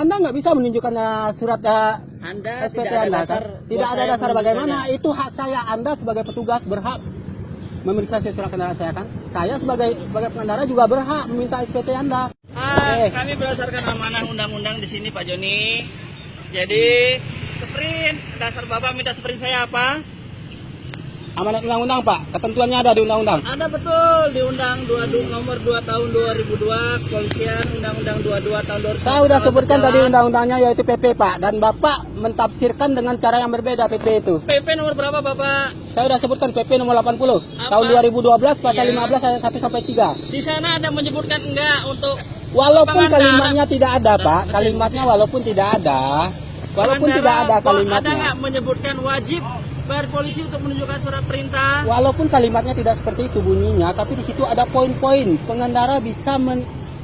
Anda nggak bisa menunjukkan surat Anda SPT Anda. Tidak ada dasar bagaimana. Itu hak saya. Anda sebagai petugas berhak memeriksa surat kendaraan saya kan. Saya sebagai pengendara juga berhak meminta SPT Anda. Kami berdasarkan amanah undang-undang di sini Pak Joni. Jadi sprint, dasar Bapak minta sprint saya apa? Amanat undang-undang Pak, ketentuannya ada di undang-undang. Ada betul di Undang nomor 2 tahun 2002 Kepolisian, Undang-Undang 22 tahun 2000. Saya sudah sebutkan tadi undang-undangnya yaitu PP Pak, dan Bapak mentafsirkan dengan cara yang berbeda PP itu. PP nomor berapa Bapak? Saya sudah sebutkan PP nomor 80 tahun 2012 pasal 15 ayat 1 sampai 3. Di sana ada menyebutkan enggak untuk Walaupun kalimatnya tidak ada Pak, kalimatnya walaupun tidak ada. Walaupun tidak ada kalimatnya. Ada nggak menyebutkan wajib berpolisi untuk menunjukkan surat perintah? Walaupun kalimatnya tidak seperti itu bunyinya, tapi di situ ada poin-poin. Pengendara bisa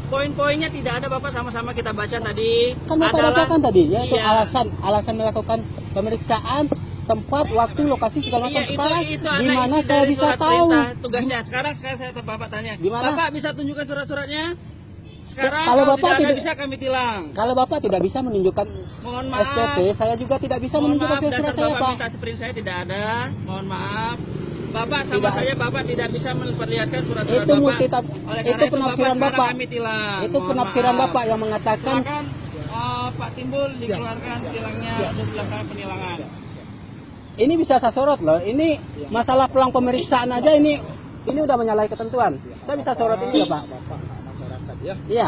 Poin-poinnya tidak ada Bapak, sama-sama kita baca tadi. Kan Bapak bacakan tadi, yaitu Iya. alasan melakukan pemeriksaan, tempat, waktu, lokasi segala macam. Iya, Sekarang itu gimana isi saya dari bisa surat tahu? perintah, tugasnya. Sekarang saya Bapak tanya. Gimana? Bapak bisa tunjukkan surat-suratnya? Sekarang Kalau kalau Bapak tidak bisa kami tilang. Kalau Bapak tidak bisa menunjukkan Mohon maaf. SPT, saya juga tidak bisa Mohon menunjukkan maaf, surat dasar saya Bapak Pak. minta sprint saya tidak ada. Mohon maaf. Bapak sama Tidak. saya Bapak tidak bisa memperlihatkan surat-surat Itu Bapak. multitap, Oleh itu karena penafsiran sekarang Bapak. kami tilang. Itu Mohon penafsiran maaf. Bapak yang mengatakan. Silakan Pak Timbul dikeluarkan tilangnya untuk dilakukan penilangan. Ini bisa saya sorot loh. Ini masalah pelang pemeriksaan aja ini udah menyalahi ketentuan. Saya bisa sorot ini ya Pak. Masyarakat ya. Iya.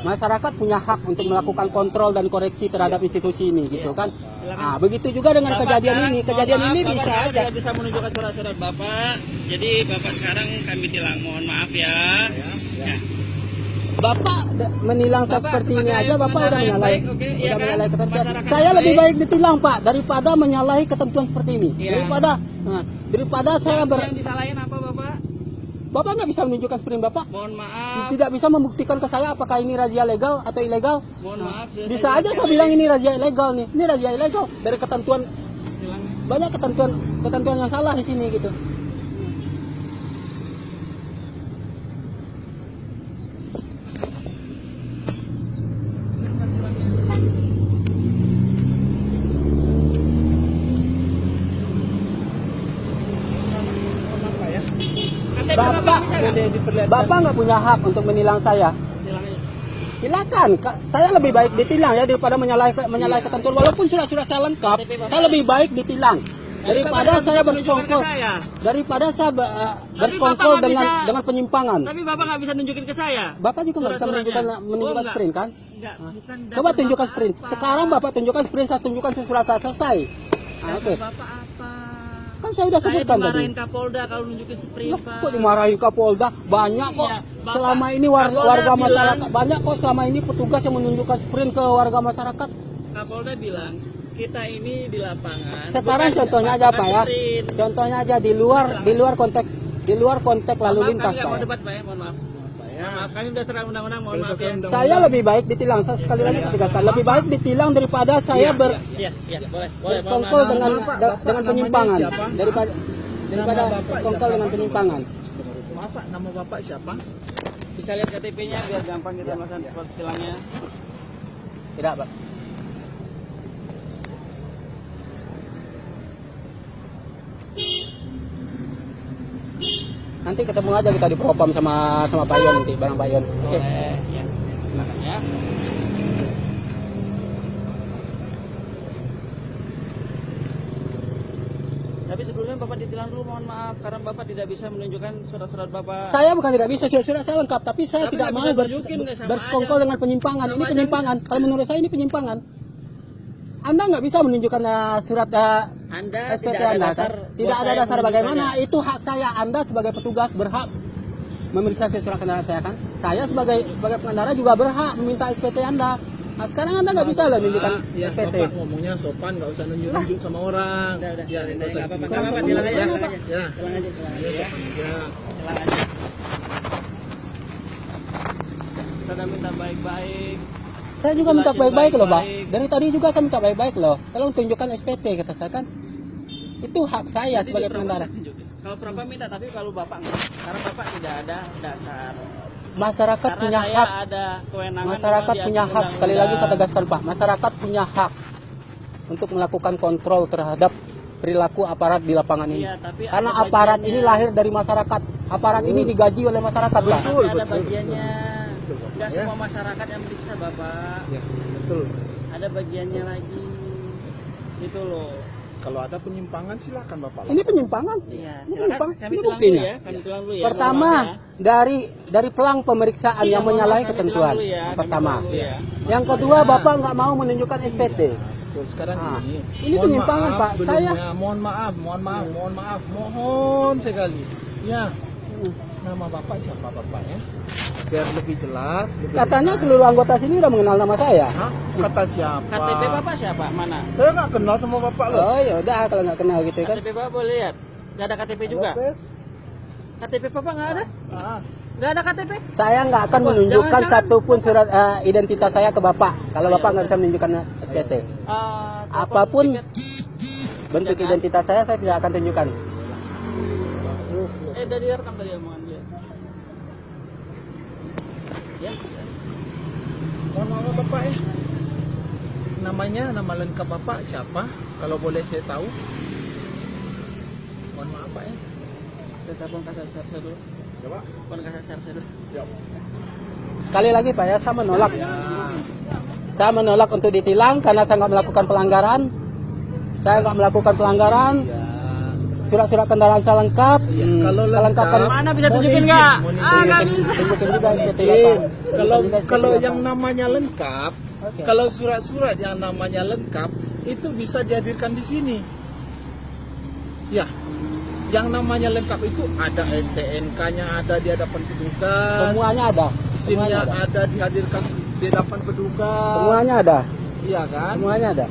Masyarakat punya hak untuk melakukan kontrol dan koreksi terhadap institusi ini gitu kan. Nah, begitu juga dengan Bapak kejadian sekarang, ini. mohon Kejadian maaf, ini Bapak bisa sekarang aja. tidak bisa menunjukkan surat-surat Bapak. Jadi Bapak sekarang kami tilang. Mohon maaf ya. Ya. Bapak menilang saya Bapak seperti ini sebagai aja Bapak udah pengendara yang menyalahi, baik, oke, iya udah kan? menyalahi ketentuan. Masyarakat Saya yang lebih baik. baik ditilang Pak daripada menyalahi ketentuan seperti ini. Iya. Daripada saya Yang disalahin apa Bapak? Bapak nggak bisa menunjukkan sprint Bapak. Mohon maaf. Tidak bisa membuktikan ke saya apakah ini razia legal atau ilegal. Mohon maaf. sudah Bisa saya aja jelaskan saya bilang tadi. ini razia ilegal nih. Ini razia ilegal dari ketentuan, Tilangnya. banyak ketentuan yang salah di sini gitu. Bapak nggak punya hak untuk menilang saya. Tilangnya. Silakan, saya lebih baik ditilang ya daripada menyalahi ketentuan. Walaupun surat-surat saya lengkap, saya lebih baik ditilang daripada saya bersekongkol, daripada saya bersekongkol dengan penyimpangan. Tapi Bapak nggak bisa nunjukin ke saya. Bapak juga nggak bisa menunjukkan enggak. sprint kan? Enggak, bukan Coba dasar tunjukkan Bapak sprint. apa? Sekarang Bapak tunjukkan sprint, saya tunjukkan surat saya selesai. Dasar Oke, Bapak apa? kan saya udah sebutkan tadi. dimarahin Kapolda kalau nunjukin sprint, Loh, Pak. kok dimarahin Kapolda? Banyak kok. Iya, Bapak. Selama ini Kapolda warga bilang- masyarakat banyak kok selama ini petugas yang menunjukkan sprint ke warga masyarakat. Kapolda bilang kita ini di lapangan. Sekarang bukan contohnya aja Pak ya. sprint. Contohnya aja di luar konteks lalu Maaf, lintas kami nggak Pak. mau Ya. debat Pak ya, mohon maaf. Maaf, kami udah serang undang-undang, mohon maaf ya. Saya lebih baik ditilang. Saya sekali lagi tegaskan, lebih baik ditilang daripada saya Iya, boleh. bersekongkol mohon maaf. dengan penyimpangan siapa? daripada Nama Bapak bersekongkol siapa, dengan Pak? penyimpangan. Maaf Pak, nama Bapak siapa? Bisa lihat KTP-nya biar gampang kita melakukan proses tilangnya. Tidak, Pak. Nanti ketemu aja kita di propam sama Pak Yon nanti, bareng Pak Yon. Oke. Boleh, ya. Silakan ya. Tapi sebelumnya Bapak ditilang dulu, mohon maaf karena Bapak tidak bisa menunjukkan surat-surat Bapak. Saya bukan tidak bisa, surat saya lengkap, tapi saya Tapi tidak nggak mau bisa tunjukin, nggak sama bersekongkol aja. dengan penyimpangan. Ini Sama aja penyimpangan. Kalau menurut saya ini penyimpangan. Anda nggak bisa menunjukkan surat Anda SPT tidak ada Anda. dasar. Tidak buat ada saya dasar bagaimana. menunjukkannya. Itu hak saya. Anda sebagai petugas berhak memeriksa surat kendaraan saya kan. Saya sebagai pengendara juga berhak meminta SPT Anda. Nah, sekarang Anda nggak bisa loh menunjukkan Ya, SPT. Bapak ngomongnya sopan, nggak usah nunjuk-nunjuk sama orang. Udah. Ya, nggak usah. Nggak apa-apa, gitu. nggak apa-apa, Tilang tilang aja, aja, tilang Pak. aja. Ya, Tilang aja, tilang ya, aja. sopan aja. Tilang aja. Kita udah minta baik-baik. Saya juga minta Jelasin baik-baik loh, Pak. baik-baik. Dari tadi juga saya minta baik-baik loh. Tolong tunjukkan SPT kata saya kan. Itu hak saya sebagai pengendara. Kalau Bapak minta, tapi kalau Bapak enggak. Karena Bapak tidak ada dasar masyarakat Karena punya saya hak. ada kewenangan Masyarakat memang punya di hak, sekali lagi saya undang-undang. tegaskan Pak, masyarakat punya hak untuk melakukan kontrol terhadap perilaku aparat di lapangan ini. Iya, tapi Karena ada aparat bagiannya. ini lahir dari masyarakat. Aparat ini digaji oleh masyarakat, Pak. Tapi ada bagiannya. Enggak Ya. semua masyarakat yang meriksa, Bapak. Ya, betul. Ada bagiannya lagi. Gitu loh. Kalau ada penyimpangan silakan Bapak. Ini penyimpangan. Iya, Ini silakan penyimpangan. kami Ini tulang dulu buktinya. ya. Kami tulang dulu ya. Pertama, dari pelang pemeriksaan Iya, yang mohon menyalahi maaf, kami ketentuan. tulang dulu ya, kami Pertama. tulang dulu ya. Yang kedua, Bapak nggak mau menunjukkan SPT. Betul, sekarang Ah, ini. ini Mohon penyimpangan, maaf Pak. sebelumnya. Saya- Mohon sekali. Ya. Nama Bapak siapa Bapak ya? Biar lebih jelas. Katanya seluruh anggota sini udah mengenal nama saya. Hah? Kata siapa? KTP Bapak siapa? Mana? Saya nggak kenal sama Bapak loh. Oh ya udah kalau nggak kenal gitu kan. KTP Bapak boleh lihat? Nggak ada KTP juga? Lopez. KTP Bapak nggak ada? Ah. Nggak ada KTP? Saya nggak akan menunjukkan jangan-jangan- satupun surat identitas saya ke Bapak. Kalau Bapak nggak bisa menunjukkan SPT. Apapun bentuk identitas saya tidak akan tunjukkan. Dari rekam tadi omongan dia. Ya. Mohon maaf Bapak ya. Nama lengkap Bapak siapa? Kalau boleh saya tahu. Mohon maaf Pak ya. Kita pun kasar serse dulu. Coba. Pun kasar serse dulu. Siap. Sekali lagi Pak ya, saya menolak. Saya menolak untuk ditilang karena saya nggak melakukan pelanggaran. Saya nggak melakukan pelanggaran. Surat-surat kendaraan saya lengkap. Kalau kelengkapan lengkap, Mana bisa mohon tunjukin izin, nggak? mohon izin. Nggak bisa. tunjukin juga SPT Izin. Bapak. Kalau Tunjukin juga SPT kalau Bapak. yang namanya lengkap, Oke. kalau surat-surat yang namanya lengkap itu bisa dihadirkan di sini. Ya. Yang namanya lengkap itu ada STNK-nya ada di hadapan petugas. Semuanya ada. Isinya ada dihadirkan di hadapan petugas. Semuanya ada. Iya kan? Semuanya ada.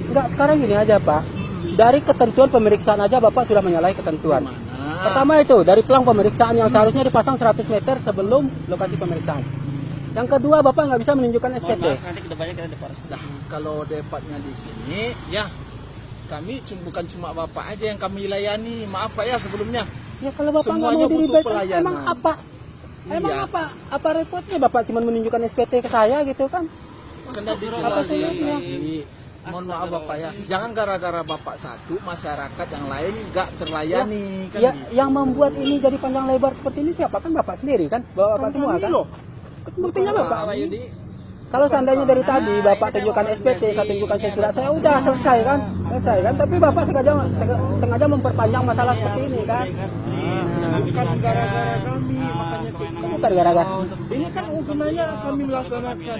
Enggak, sekarang gini aja Pak. Dari ketentuan pemeriksaan aja Bapak sudah menyalahi ketentuan. Mana? Pertama itu, dari pelang pemeriksaan yang seharusnya dipasang 100 meter sebelum lokasi pemeriksaan. Yang kedua, Bapak nggak bisa menunjukkan Mohon SPT. maaf, nanti kedepannya kita di Polres. Nah, kalau debatnya di sini, ya kami bukan cuma Bapak aja yang kami layani. Maaf Pak ya sebelumnya. Ya kalau Bapak nggak Semuanya mau butuh diribetkan, pelayanan. emang apa? Emang Iya. apa repotnya Bapak cuma menunjukkan SPT ke saya gitu kan? Kena Apa sulitnya? Mohon maaf Bapak ya. Jangan gara-gara Bapak satu, masyarakat yang lain nggak terlayani. Kan Ya, gitu. yang membuat ini jadi panjang lebar seperti ini siapa? Kan Bapak sendiri kan? Bapak semua kami kan? loh. Buktinya Bapak. Pak Yudi. Kalau seandainya dari tadi Nah, Bapak ini saya tunjukkan mau SPT, saya koordinasi. tunjukkan Ini surat ada saya udah selesai kan? Selesai kan? Tapi Bapak sengaja memperpanjang masalah seperti ini kan? Bukan gara-gara kami, makanya kita Bukan gara-gara. ini kan gunanya kami melaksanakan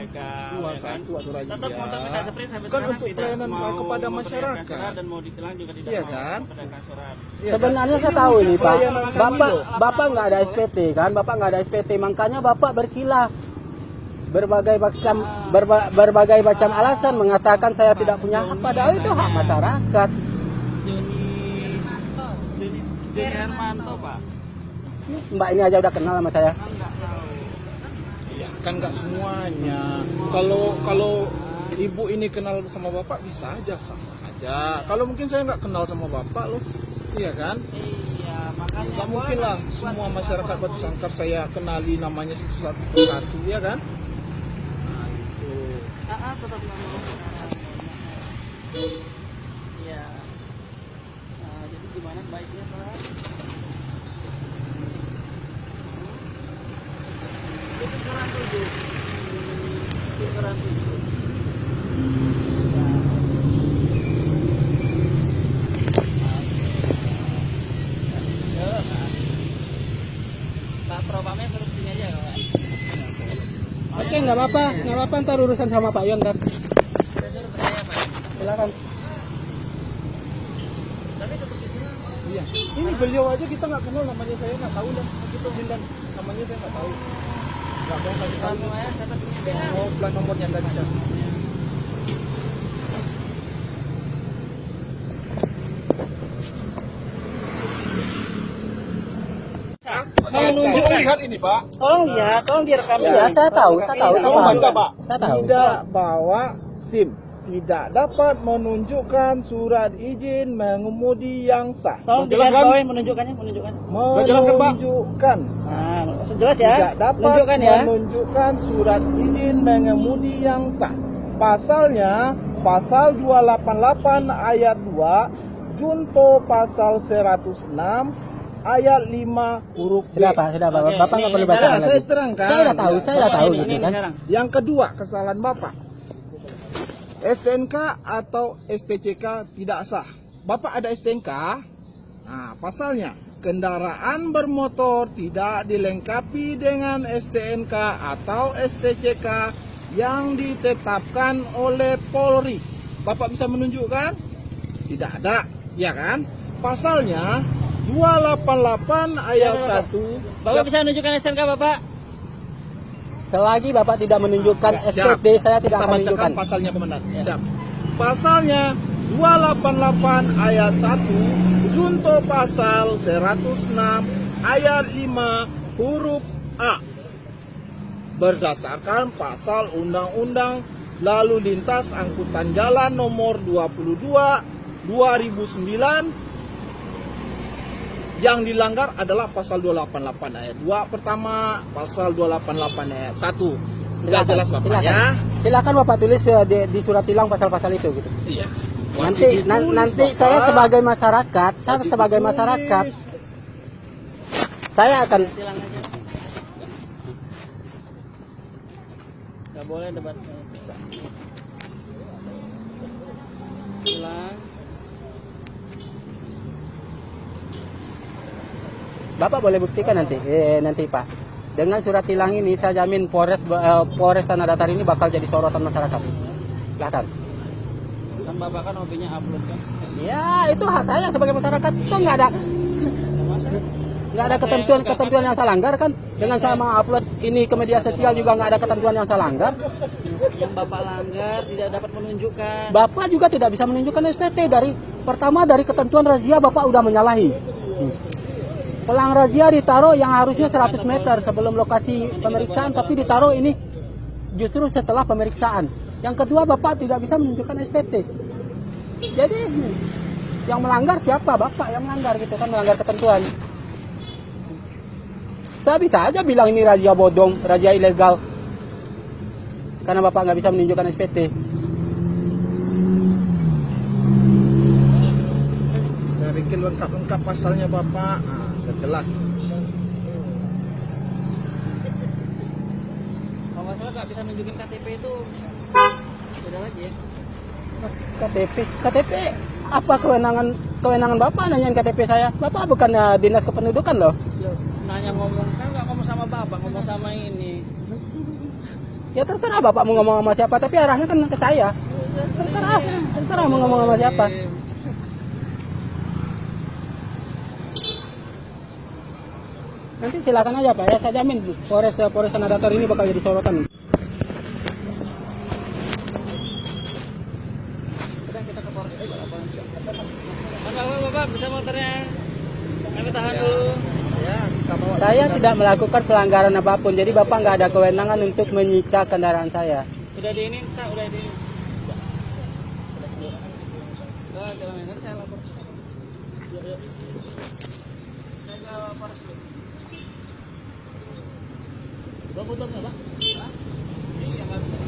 21 aturan Tetap motor minta sprint sampai kan sekarang untuk tidak pelayanan mau kepada memperlihatkan masyarakat. surat dan mau ditilang juga tidak Iya mau kan? memperlihatkan surat. Iya kan? Sebenarnya saya Ini tahu wujud ini Pak. pelayanan kami Bapak loh. Bapak nggak ada SPT kan? Bapak nggak ada SPT, makanya Bapak berkilah berbagai macam alasan mengatakan saya tidak punya hak, padahal itu hak masyarakat. Joni Hermanto Pak. Mbak ini aja udah kenal sama saya. Ya, kan nggak semuanya. Kalau ibu ini kenal sama bapak bisa aja sah-sah aja. Kalau mungkin saya nggak kenal sama bapak loh, iya kan? Iya, makanya Nggak mungkin lah semua masyarakat Batu Sangkar saya kenali namanya satu persatu, ya kan? Nah, itu. tetap nggak mau. Iya. Nah, jadi gimana baiknya Pak? Itu keran 7. Itu keran 7. Pak Propamnya suruh sini aja Pak. Oke, nggak apa-apa, ntar urusan sama Pak Yon ntar. Saya suruh ke saya Pak. Silakan. Tapi tetap di sini. Iya. Ini beliau aja kita nggak kenal namanya saya nggak tahu dan kita zindan namanya saya nggak tahu. Nggak mau kasih tahu. Kalau saya dapat ini Mau plat nomornya nggak bisa. Saya nunjuk lihat ini Pak. Tolong ya, tolong direkam Iya, saya tahu, Pak. Pak. Saya tahu. Tidak bawa SIM. tidak dapat menunjukkan surat izin mengemudi yang sah. Tolong Jelas dilihat kan? bawah menunjukkannya. Menunjukkan. Nah, langsung jelas ya. Tidak dapat Menunjukkan ya. menunjukkan surat izin mengemudi yang sah. Pasalnya pasal 288 ayat 2, junto pasal 106 ayat 5 huruf B. Sudah Pak, sudah Pak. Oke, Bapak nggak ini perlu jelas, baca Saya lagi. terangkan. Saya udah tahu, saya udah tahu Ini gitu kan. sekarang. Yang kedua, kesalahan Bapak. STNK atau STCK tidak sah. Bapak ada STNK. Nah, pasalnya kendaraan bermotor tidak dilengkapi dengan STNK atau STCK yang ditetapkan oleh Polri. Bapak bisa menunjukkan? Tidak ada, ya kan? Pasalnya 288 ayat 1. Bapak bisa menunjukkan SNK Bapak? Selagi Bapak tidak menunjukkan Siap. SPT, saya tidak Kita akan bacakan menunjukkan. pasalnya, Komandan. Siap. Pasalnya 288 ayat 1 junto pasal 106 ayat 5 huruf A. Berdasarkan pasal Undang-Undang Lalu Lintas Angkutan Jalan nomor 22 2009, yang dilanggar adalah pasal 288 ayat 2 pertama, pasal 288 ayat 1. Tidak jelas Bapak silakan. ya? Silakan Bapak tulis di surat tilang pasal-pasal itu gitu. Iya. Nanti nanti saya sebagai masyarakat, saya akan Tilang aja. Gak boleh debat. Tilang. Bapak boleh buktikan nanti Pak. Dengan surat tilang ini saya jamin Polres Tanah Datar ini bakal jadi sorotan masyarakat. Kelihatan. Kan Bapak kan hobinya upload kan. Ya, itu hak saya sebagai masyarakat. Itu nggak ada ketentuan yang saya langgar kan. Dengan saya mengupload ini ke media sosial juga nggak ada ketentuan yang saya langgar. Yang Bapak langgar tidak dapat menunjukkan. Bapak juga tidak bisa menunjukkan SPT dari ketentuan razia Bapak udah menyalahi. Pelang razia ditaruh yang harusnya 100 meter sebelum lokasi pemeriksaan, tapi ditaruh ini justru setelah pemeriksaan. Yang kedua, Bapak tidak bisa menunjukkan SPT. Jadi yang melanggar siapa? Bapak yang melanggar gitu kan, melanggar ketentuan. Saya bisa aja bilang ini razia bodong, razia ilegal, karena Bapak nggak bisa menunjukkan SPT. Saya bikin lengkap pasalnya Bapak. Nah, jelas. Kalau nggak salah nggak bisa nunjukin KTP itu. Beda lagi ya. KTP apa kewenangan Bapak nanyain KTP saya? Bapak bukan dinas kependudukan loh. Nanya ngomong kan nggak ngomong sama Bapak, ngomong sama ini. Ya terserah Bapak mau ngomong sama siapa, tapi arahnya kan ke saya. Terserah mau ngomong sama siapa. Nanti silakan aja Pak, ya saya jamin Polres Tanah Datar ini bakal jadi sorotan. Bapak bisa motornya. Kami tahan dulu. Ya, kita bawa. Saya tidak melakukan pelanggaran apapun, jadi Bapak nggak ada kewenangan untuk menyita kendaraan saya. Udah di ini, udah di ini. Udah, jalan ini saya lapor. Yuk, yuk. Saya ke Polres dulu. Udah putus nggak, Pak? Hah? Iya, nggak bisa.